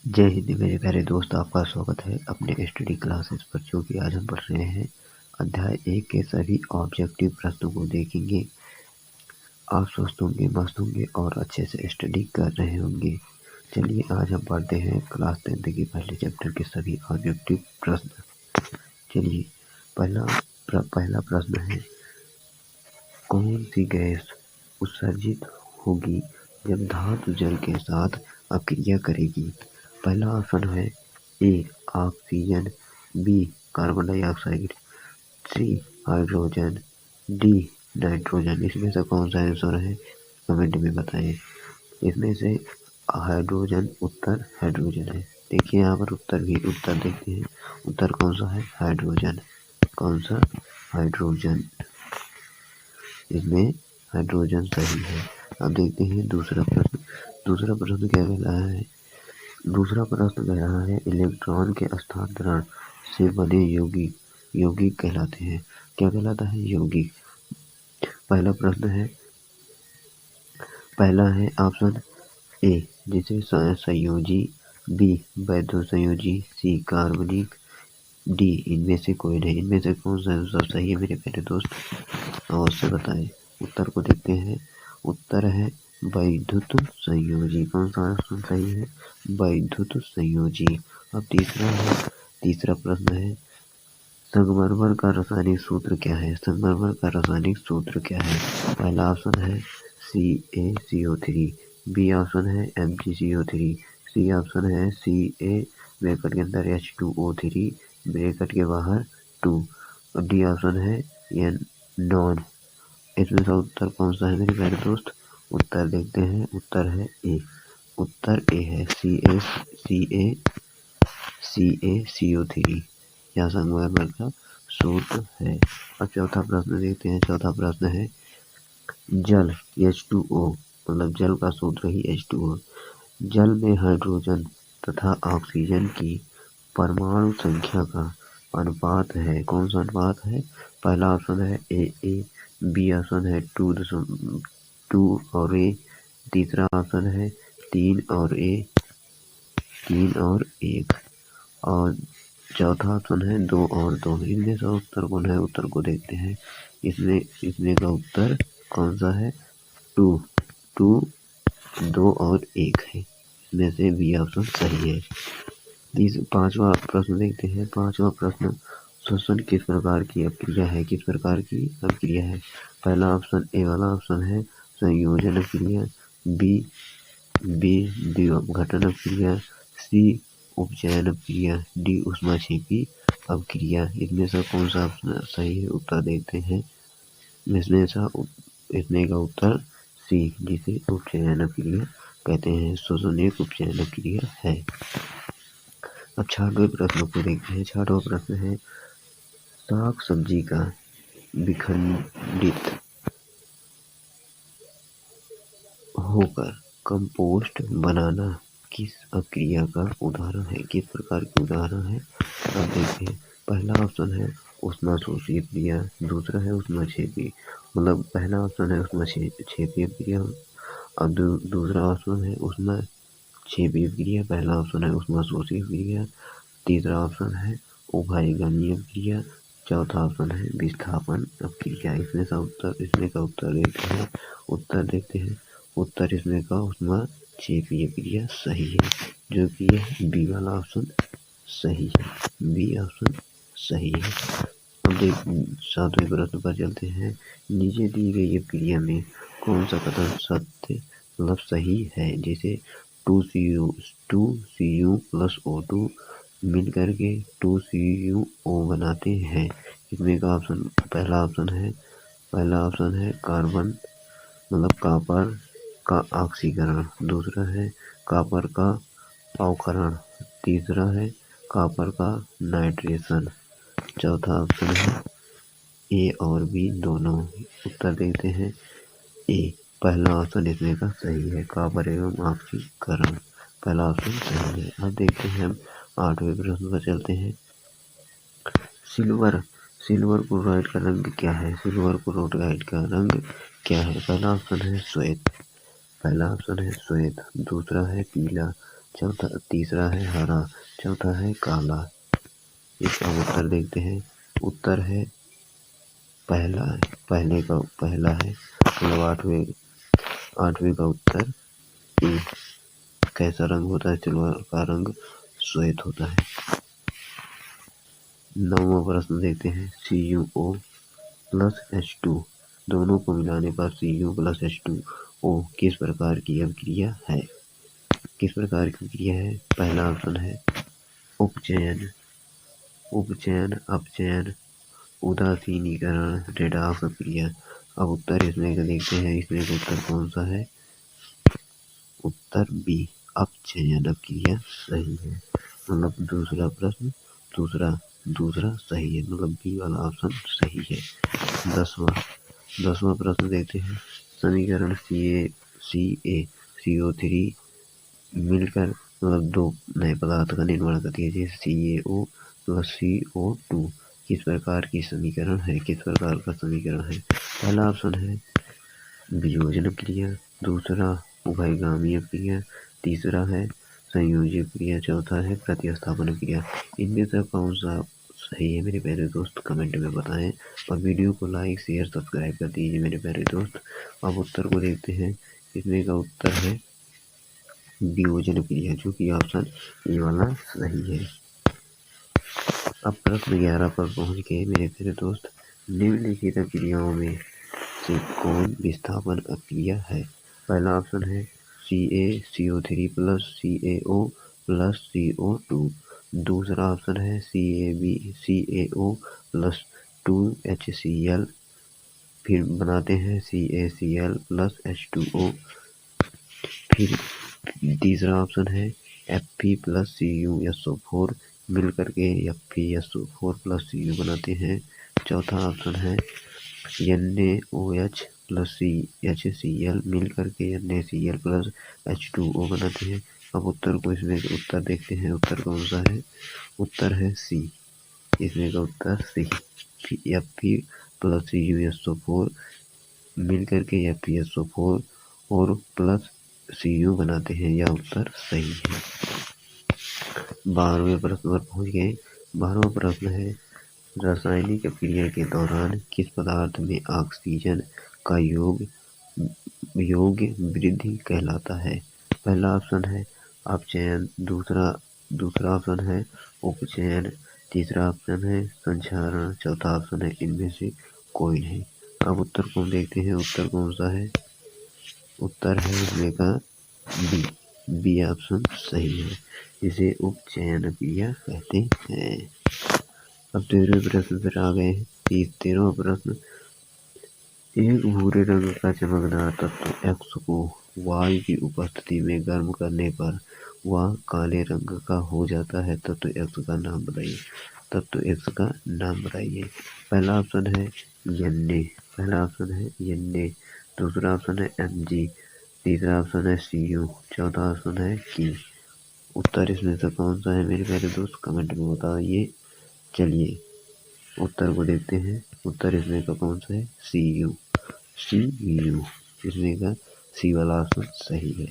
जय हिंद मेरे प्यारे दोस्त, आपका स्वागत है अपने स्टडी क्लासेस पर। जो कि आज हम पढ़ रहे हैं अध्याय 1 के सभी ऑब्जेक्टिव प्रश्नों को देखेंगे। आप स्वस्थ होंगे, मस्त होंगे और अच्छे से स्टडी कर रहे होंगे। चलिए आज हम पढ़ते हैं क्लास 10 के पहले चैप्टर के सभी ऑब्जेक्टिव प्रश्न। चलिए पहला प्रश्न है, कौन सी गैस उत्सर्जित होगी जब धातु जल के साथ अक्रिया करेगी? पहला ऑप्शन है A oxygen, B carbon dioxide, C hydrogen, D nitrogen. इसमें से कौन सा आंसर है कमेंट में बताएं। इसमें से हाइड्रोजन उत्तर हाइड्रोजन है। देखिए यहाँ पर उत्तर देखते हैं। उत्तर कौन सा है? हाइड्रोजन। कौन सा? हाइड्रोजन। इसमें हाइड्रोजन सही है। अब देखते हैं दूसरा प्रश्न। दूसरा प्रश्न क्या कह रहा है? दूसरा प्रश्न कह रहा है, इलेक्ट्रॉन के स्थानांतरण से बने यौगिक कहलाते हैं। क्या कहलाता है? यौगिक। पहला है ऑप्शन ए जिसे संयोजी, बी वैद्युत संयोजी, सी कार्बनिक, डी इनमें से कोई नहीं। इनमें से कौन सा आंसर सही है मेरे प्यारे दोस्त? अवश्य बताएं। उत्तर को देखते हैं। उत्तर है वैद्युत संयोजी। कौन सा ऑप्शन सही है? वैद्युत संयोजी। अब तीसरा प्रश्न है, संगमरमर का रासायनिक सूत्र क्या है? संगमरमर का रासायनिक सूत्र क्या है? पहला ऑप्शन है CaCO3, बी ऑप्शन है MgCO3, सी ऑप्शन है Ca ब्रैकेट के अंदर H2O3 ब्रैकेट के बाहर 2 और डी ऑप्शन है नॉन। इसमें से उत्तर कौन सा है मेरे प्यारे दोस्त? उत्तर देखते हैं। उत्तर है ए। उत्तर ए है CaCO3 यह संगमरमर का सूत्र है। अब चौथा प्रश्न देखते हैं। चौथा प्रश्न है, जल H2O मतलब जल का सूत्र ही H2O। जल में हाइड्रोजन तथा ऑक्सीजन की परमाणु संख्या का अनुपात है। कौन सा अनुपात है? पहला ऑप्शन है ए, बी ऑप्शन है 2 और ए, तीसरा ऑप्शन है 3 और 1 और चौथा ऑप्शन है 2 और 2। इनमें से उत्तर कौन है? उत्तर को देखते हैं। इसमें का उत्तर कौन सा है? 2 2 और 1 है। इसमें से बी ऑप्शन सही है। पांचवा प्रश्न देखते हैं। पांचवा प्रश्न, श्वसन किस प्रकार की अभिक्रिया है? किस प्रकार की अभिक्रिया है? पहला ऑप्शन ए वाला ऑप्शन है संयोजन अभिक्रिया, बी विघटन अभिक्रिया, सी उपचयन अभिक्रिया, डी ऊष्माक्षेपी अभिक्रिया। इसमें से कौन सा सही है? उत्तर देखते हैं। इसमें का उत्तर सी जिसे उपचयन अभिक्रिया कहते हैं। श्वसन एक उपचयन अभिक्रिया है। अब छठवें प्रश्न को देखते हैं। छठवां प्रश्न है, साग सब्जी का विखंडित होकर कंपोस्ट बनाना किस अभिक्रिया का उदाहरण है? किस प्रकार की उदाहरण है? अब देखते हैं। पहला ऑप्शन है ऊष्माशोषी अभिक्रिया, दूसरा है ऊष्माक्षेपी मतलब पहला ऑप्शन है ऊष्माक्षेपी अभिक्रिया और दूसरा ऑप्शन है ऊष्माक्षेपी अभिक्रिया, पहला ऑप्शन है ऊष्माशोषी अभिक्रिया, तीसरा ऑप्शन है उभयगामी अभिक्रिया, चौथा ऑप्शन है विस्थापन अभिक्रिया। इसमें का उत्तर देखते हैं। उत्तर इसमें का ऊष्माक्षेपी अभिक्रिया सही है, जो कि यह बी वाला ऑप्शन सही है। बी ऑप्शन सही है। अब सातवें प्रश्न पर चलते हैं। नीचे दी गई अभिक्रिया में कौन सा कथन सत्य मतलब सही है? जैसे 2Cu प्लस O2 मिलकर के 2CuO बनाते हैं। इसमें का ऑप्शन पहला ऑप्शन है कार्बन मतलब कॉपर का ऑक्सीकरण, दूसरा है कॉपर का अवक्षरण, तीसरा है कॉपर का नाइट्रेशन, चौथा ऑप्शन है ए और बी दोनों। उत्तर देखते हैं। ए पहला ऑप्शन इसमें का सही है, कॉपर एवं ऑक्सीकरण पहला ऑप्शन सही है। अब देखते हैं हम आठवें प्रश्न पर चलते हैं। सिल्वर क्लोराइड का रंग क्या है? सिल्वर क्लोराइड का रंग क्या है? पहला ऑप्शन है श्वेत, दूसरा है पीला, तीसरा है हरा, चौथा है काला। इसका उत्तर देखते हैं। उत्तर है पहला है, पहला है, मतलब आठवीं का उत्तर ए। कैसा रंग होता है सिल्वर का? रंग श्वेत होता है। 9वां प्रश्न देखते हैं। CuO प्लस H2 दोनों को मिलाने पर Cu प्लस H2O किस प्रकार की अभिक्रिया है? किस प्रकार की क्रिया है? पहला ऑप्शन है उपचयन, अपचयन, उदासीनीकरण, रेडॉक्स क्रिया। अब उत्तर इसमें का देखते हैं। इसमें का उत्तर कौन सा है? उत्तर बी, अपचयन क्रिया सही है। मतलब दूसरा प्रश्न दूसरा सही है, मतलब बी वाला ऑप्शन सही है। 10वां प्रश्न देखते हैं। समीकरण CaCO3 मिलकर मतलब दो नए पदार्थ का निर्माण करती है, जैसे CaO प्लस CO2 किस प्रकार की समीकरण है? किस प्रकार का समीकरण है? पहला ऑप्शन है वियोजन क्रिया, दूसरा उभयगामी क्रिया, तीसरा है संयोजी क्रिया, चौथा है प्रतिस्थापन क्रिया। इनमें से कौन सा सही है मेरे प्यारे दोस्त? कमेंट में बताएं और वीडियो को लाइक शेयर सब्सक्राइब कर दीजिए मेरे प्यारे दोस्त। अब उत्तर को देखते हैं। इसमें का उत्तर है वियोजन क्रिया, जो कि ऑप्शन ए वाला सही है। अब प्रश्न 11 पर पहुंच गए मेरे प्यारे दोस्त। निम्नलिखित क्रियाओं में से कौन विस्थापन क्रिया है? पहला ऑप्शन है CaCO3 plus CaO plus CO2। दूसरा ऑप्शन है CaO प्लस 2HCl, फिर बनाते हैं CaCl प्लस H2O। फिर तीसरा ऑप्शन है Fe प्लस CuSO4 मिल करके FeSO4 प्लस Cu बनाते हैं। चौथा ऑप्शन है NaOH प्लस HCl मिल करके NaCl प्लस H2O बनाते हैं। अब उत्तर को इसमें उत्तर देखते हैं। उत्तर कौन सा है? उत्तर है सी। इसमें का उत्तर सी, Fe प्लस CuSO4 मिल करके FeSO4 और प्लस Cu बनाते हैं। यह उत्तर सही है। 12वें प्रश्न पर पहुंच गए। 12वां प्रश्न है रासायनिक क्रिया के दौरान किस पदार्थ में ऑक्सीजन का योग वृद्धि कहलाता है? पहला ऑप्शन है अपचयन, दूसरा ऑप्शन है उपचयन, तीसरा ऑप्शन है संक्षारण, चौथा ऑप्शन है इनमें से कोई नहीं। अब उत्तर को देखते हैं। उत्तर कौन सा है? उत्तर है इसमें का बी ऑप्शन सही है, जिसे उपचयन क्रिया कहते हैं। अब 13वें प्रश्न पर आ गए हैं। 13वां प्रश्न, एक भूरे रंग का चमकदार तत्व X को वायु की उपस्थिति में गर्म करने पर वह काले रंग का हो जाता है। तत्व X का नाम बताइए। पहला ऑप्शन है Na, दूसरा ऑप्शन है Mg, तीसरा ऑप्शन है Cu, चौथा ऑप्शन है की। उत्तर इसमें से कौन सा है मेरे प्यारे दोस्त? कमेंट में बताइए। चलिए उत्तर को देखते हैं। उत्तर इसमें का कौन सा है? Cu। इसमें का सी वाला ऑप्शन सही है।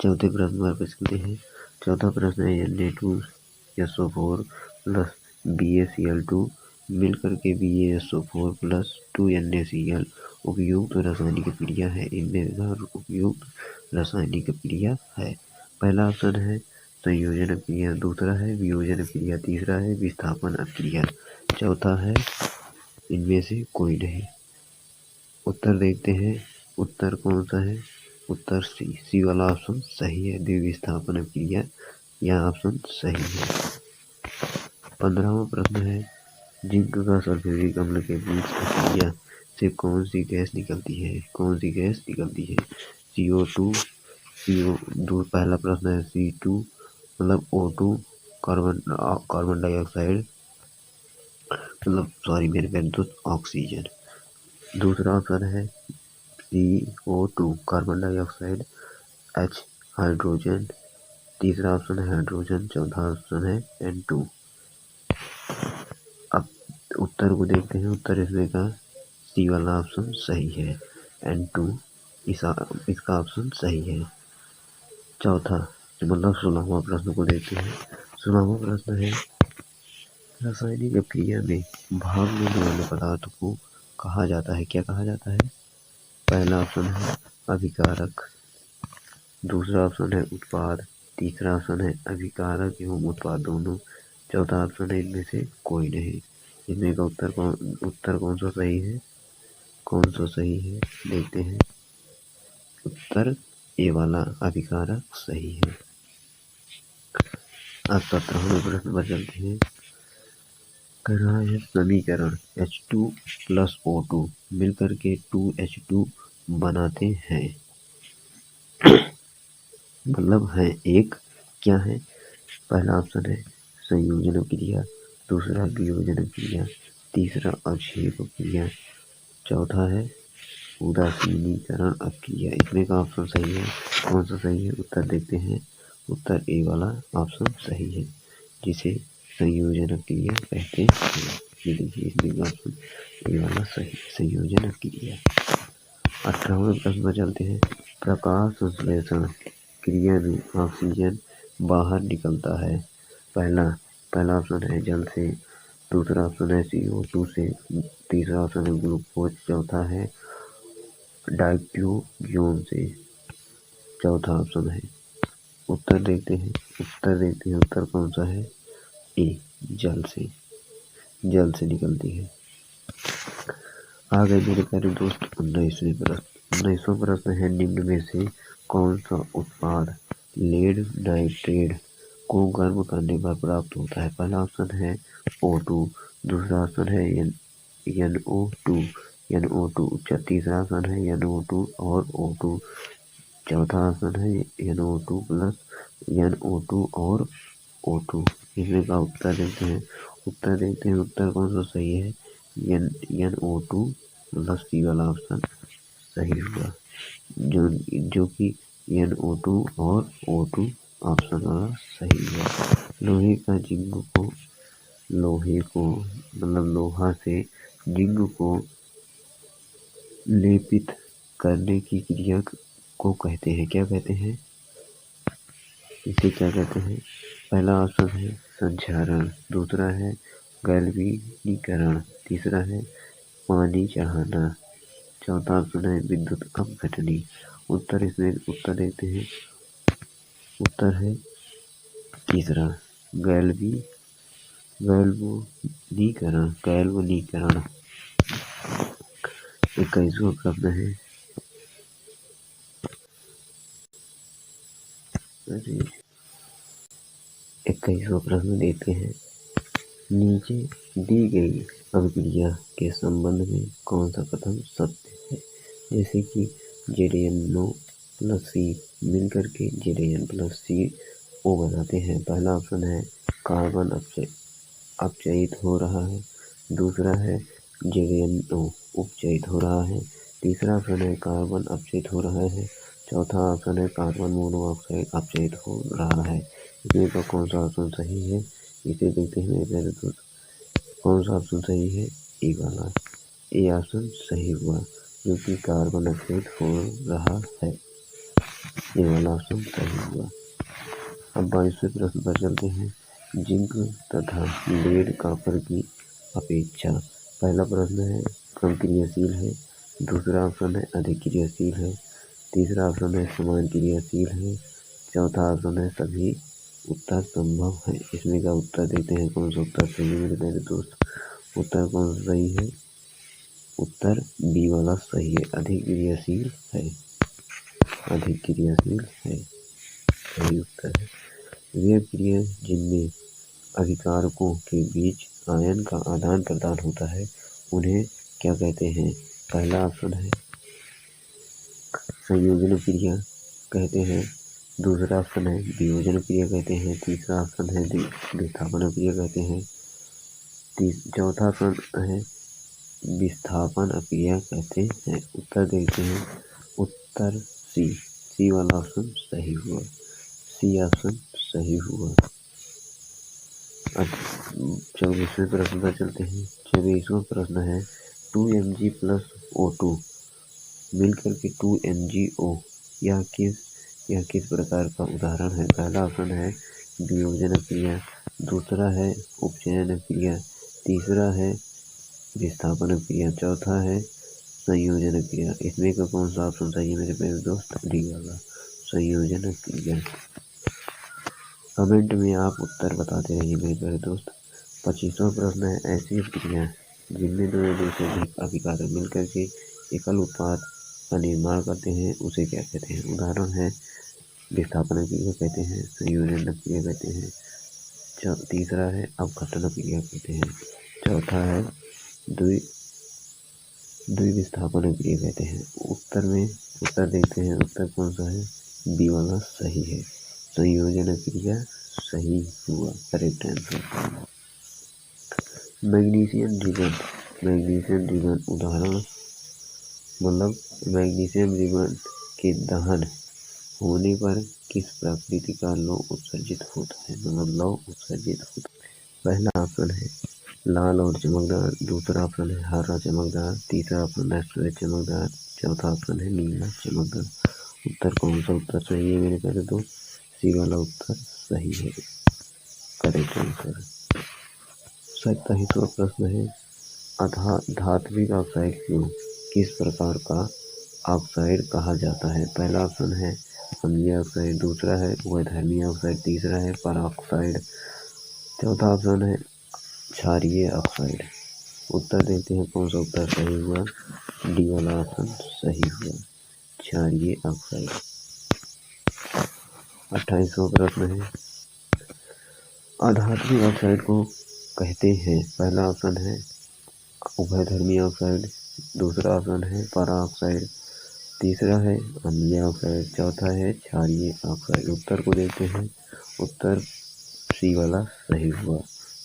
चौथे प्रश्न पर चलते हैं। चौथा प्रश्न है Na2SO4 प्लस BaCl2 मिल करके BaSO4 प्लस 2NaCl उपयुक्त रासायनिक क्रिया है। इनमें उपयुक्त रासायनिक क्रिया है। पहला ऑप्शन है संयोजन क्रिया, दूसरा है वियोजन क्रिया, तीसरा है विस्थापन क्रिया, चौथा है इनमें से कोई नहीं। उत्तर देखते हैं। उत्तर कौन सा है? उत्तर सी वाला ऑप्शन सही है, द्विविस्थापन क्रिया। यह ऑप्शन सही है। 15वां प्रश्न है जिंक का सल्फ्यूरिक अम्ल के बीच क्रिया से कौन सी गैस निकलती है? CO2, पहला प्रश्न है C2 मतलब O2 कार्बन डाइऑक्साइड, मतलब सॉरी मेरे प्यारे दोस्त ऑक्सीजन। दूसरा ऑप्शन है CO2 carbon dioxide, H hydrogen, तीसरा ऑप्शन है हाइड्रोजन, चौथा ऑप्शन है N2। अब उत्तर को देखते हैं। उत्तर इसमें का सी वाला ऑप्शन सही है, N2 इसका ऑप्शन सही है। चौथा मतलब 16वां प्रश्न को देखते हैं। 16वां प्रश्न है रासायनिक अभिक्रिया में भाग लेने वाले पदार्थ को कहा जाता है, क्या कहा जाता है? पहला ऑप्शन है अभिकारक, दूसरा ऑप्शन है उत्पाद, तीसरा ऑप्शन है अभिकारक एवं उत्पाद दोनों, चौथा ऑप्शन है इनमें से कोई नहीं। इनमें का उत्तर कौन सा सही है? कौन सा सही है देखते हैं। उत्तर ए वाला अभिकारक सही है। अब 17वें प्रश्न पर चलते हैं। कह रहा है समीकरण H2+O2 मिलकर के 2H2 बनाते हैं। मतलब है एक, क्या है? पहला ऑप्शन है संयोजन क्रिया, दूसरा वियोजन क्रिया, तीसरा अवक्षेप क्रिया, चौथा है उदासीनीकरण अभिक्रिया। इसमें का ऑप्शन सही है? कौन सा सही है? उत्तर देखते हैं। उत्तर ए वाला ऑप्शन सही है, जिसे संयोजन क्रिया कहते हैं। ये देखिए इसमें ऑप्शन ए वाला सही, संयोजन क्रिया। 18वें प्रश्न पर चलते हैं। प्रकाश संश्लेषण क्रिया में ऑक्सीजन बाहर निकलता है। पहला ऑप्शन है जल से, दूसरा ऑप्शन है CO2 से, तीसरा ऑप्शन है ग्लूकोज, चौथा है डाइक्यूजियोन से, चौथा ऑप्शन है। उत्तर देखते हैं। उत्तर कौन सा है? ए, जल से, जल से निकलती है। आगे मेरे प्यारे दोस्त 19वां प्रश्न है निम्न में से कौन सा उत्पाद लेड नाइट्रेट को गर्म करने पर प्राप्त होता है? पहला ऑप्शन है O2, दूसरा ऑप्शन है NO2, तीसरा ऑप्शन है NO2 और O2, चौथा ऑप्शन है NO2 प्लस NO2 और O2। इसमें का उत्तर देखते हैं। उत्तर कौन सा सही है? NO2 प्लस सी वाला ऑप्शन सही हुआ, जो कि NO2 और O2 ऑप्शन वाला सही हुआ। लोहे का लोहा से जिंक को लेपित करने की क्रिया को कहते हैं, क्या कहते हैं? इसे क्या कहते हैं? पहला ऑप्शन है संक्षारण, दूसरा है गैल्वेनीकरण, तीसरा है पानी चढ़ाना, चौथा ऑप्शन है विद्युत अपघटनी। उत्तर देखते हैं। उत्तर है तीसरा गैल्वेनीकरण। 21वां प्रश्न है। 21वां प्रश्न देते हैं। नीचे दी गई अभिक्रिया के संबंध में कौन सा कथन सत्य है? जैसे कि Zn2 प्लस सी मिलकर के Zn प्लस CO बनाते हैं। पहला ऑप्शन है कार्बन अपचयित हो रहा है, दूसरा है Zno उपचयित हो रहा है, तीसरा ऑप्शन है कार्बन अपचयित हो रहा है, चौथा ऑप्शन है कार्बन मोनोऑक्साइड अपचयित हो रहा है। इसमें का कौन सा ऑप्शन सही है? इसे देखते हैं मेरे प्यारे दोस्त। कौन सा ऑप्शन सही है? ए वाला, ए ऑप्शन सही हुआ, जो कि कार्बन अपचयित हो रहा है। ये वाला ऑप्शन सही हुआ। अब 22वें प्रश्न पर चलते हैं। जिंक तथा लेड कॉपर की अपेक्षा। पहला प्रश्न है कम क्रियाशील है, दूसरा ऑप्शन है अधिक क्रियाशील है, तीसरा ऑप्शन है समान क्रियाशील है, चौथा ऑप्शन है सभी उत्तर संभव है। इसमें का उत्तर देते हैं। कौन सा उत्तर सही है मेरे प्यारे दोस्त? उत्तर कौन सा सही है? उत्तर बी वाला सही है, अधिक क्रियाशील है, अधिक क्रियाशील है, सही उत्तर है। वे क्रिया जिनमें अभिकारकों के बीच आयन का आदान प्रदान होता है उन्हें क्या कहते हैं? पहला ऑप्शन है संयोजन क्रिया कहते हैं, दूसरा ऑप्शन है वियोजन क्रिया कहते हैं, तीसरा ऑप्शन है विस्थापन क्रिया कहते हैं, चौथा ऑप्शन है विस्थापन क्रिया कहते हैं। उत्तर देखते हैं। उत्तर सी वाला ऑप्शन सही हुआ, सी ऑप्शन सही हुआ। 24वें प्रश्न पर चलते हैं। 24वां प्रश्न है 2Mg+O2 मिलकर के 2NGO यह किस यह किस प्रकार का उदाहरण है? पहला ऑप्शन है वियोजन क्रिया, दूसरा है उपचयन क्रिया, तीसरा है विस्थापन क्रिया, चौथा है संयोजन क्रिया। इसमें का कौन सा ऑप्शन सही है मेरे प्यारे दोस्त? डी वाला संयोजन क्रिया। कमेंट में आप उत्तर बताते रहिए मेरे प्यारे दोस्त। 25वां प्रश्न है ऐसी क्रिया जिनमें दो या दो से अधिक अभिकारक मिलकर के एकल उत्पाद का निर्माण करते हैं उसे क्या कहते हैं? उदाहरण है विस्थापन क्रिया कहते हैं, संयोजन क्रिया कहते हैं, तीसरा है अपघटन क्रिया कहते हैं, चौथा है द्विविस्थापन क्रिया कहते हैं। उत्तर देखते हैं, उत्तर कौन सा है? बी वाला सही है, संयोजन क्रिया सही हुआ, करेक्ट आंसर। मैग्नीशियम रिबन उदाहरण मतलब मैग्नीशियम रिबन के दहन होने पर किस प्रकृति का लौह उत्सर्जित होता है? मतलब लौह उत्सर्जित होता है। पहला ऑप्शन है लाल और चमकदार, दूसरा ऑप्शन है हरा चमकदार, तीसरा ऑप्शन है श्वेत चमकदार, चौथा ऑप्शन है नीला चमकदार। उत्तर कौन सा उत्तर सही है मेरे प्यारे दोस्त? सी वाला उत्तर सही है, करेक्ट आंसर। 27वां प्रश्न है धात्विक ऑक्साइड को किस प्रकार का ऑक्साइड कहा जाता है? पहला ऑप्शन है अम्लीय ऑक्साइड, दूसरा है उभयधर्मी ऑक्साइड, तीसरा है परऑक्साइड, चौथा ऑप्शन है क्षारीय ऑक्साइड। उत्तर देते हैं, कौन सा उत्तर सही हुआ? डी वाला ऑप्शन सही हुआ, क्षारीय ऑक्साइड। 28वां प्रश्न है अधात्विक ऑक्साइड को कहते हैं। पहला ऑप्शन है उभयधर्मी ऑक्साइड, दूसरा ऑप्शन है परऑक्साइड, तीसरा है अम्लीय ऑक्साइड, चौथा है क्षारीय ऑक्साइड। उत्तर को देखते हैं, उत्तर सी वाला सही हुआ,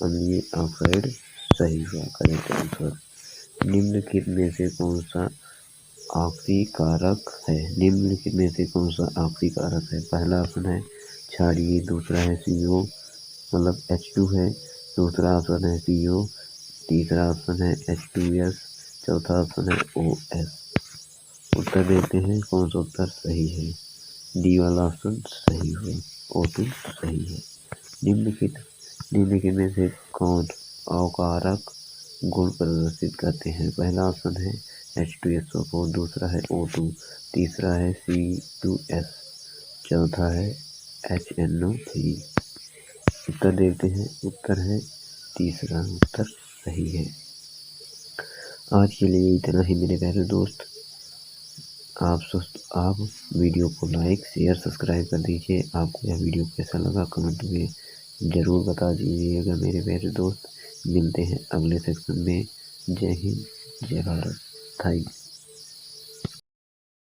अम्लीय ऑक्साइड सही हुआ, करेक्ट आंसर। निम्नलिखित में से कौन सा ऑक्सीकारक है? निम्नलिखित में से कौन सा ऑक्सीकारक है? पहला ऑप्शन है क्षारीय, दूसरा है CO मतलब H2 है, दूसरा ऑप्शन है CO, तीसरा ऑप्शन है H2S, चौथा ऑप्शन है OS। उत्तर देते हैं, कौन सा उत्तर सही है? डी वाला ऑप्शन सही हुआ, O2 सही है। निम्नलिखित में से कौन अकारक गुण प्रदर्शित करते हैं? पहला ऑप्शन है H2SO4, दूसरा है O2, तीसरा है C2S, चौथा है HNO3। उत्तर देखते हैं, उत्तर है तीसरा, उत्तर सही है। आज के लिए इतना ही मेरे प्यारे दोस्त। आप वीडियो को लाइक शेयर सब्सक्राइब कर दीजिए। आपको यह वीडियो कैसा लगा कमेंट में ज़रूर बता दीजिएगा मेरे प्यारे दोस्त। मिलते हैं अगले सेक्शन में। जय हिंद, जय भारत, थैंक यू।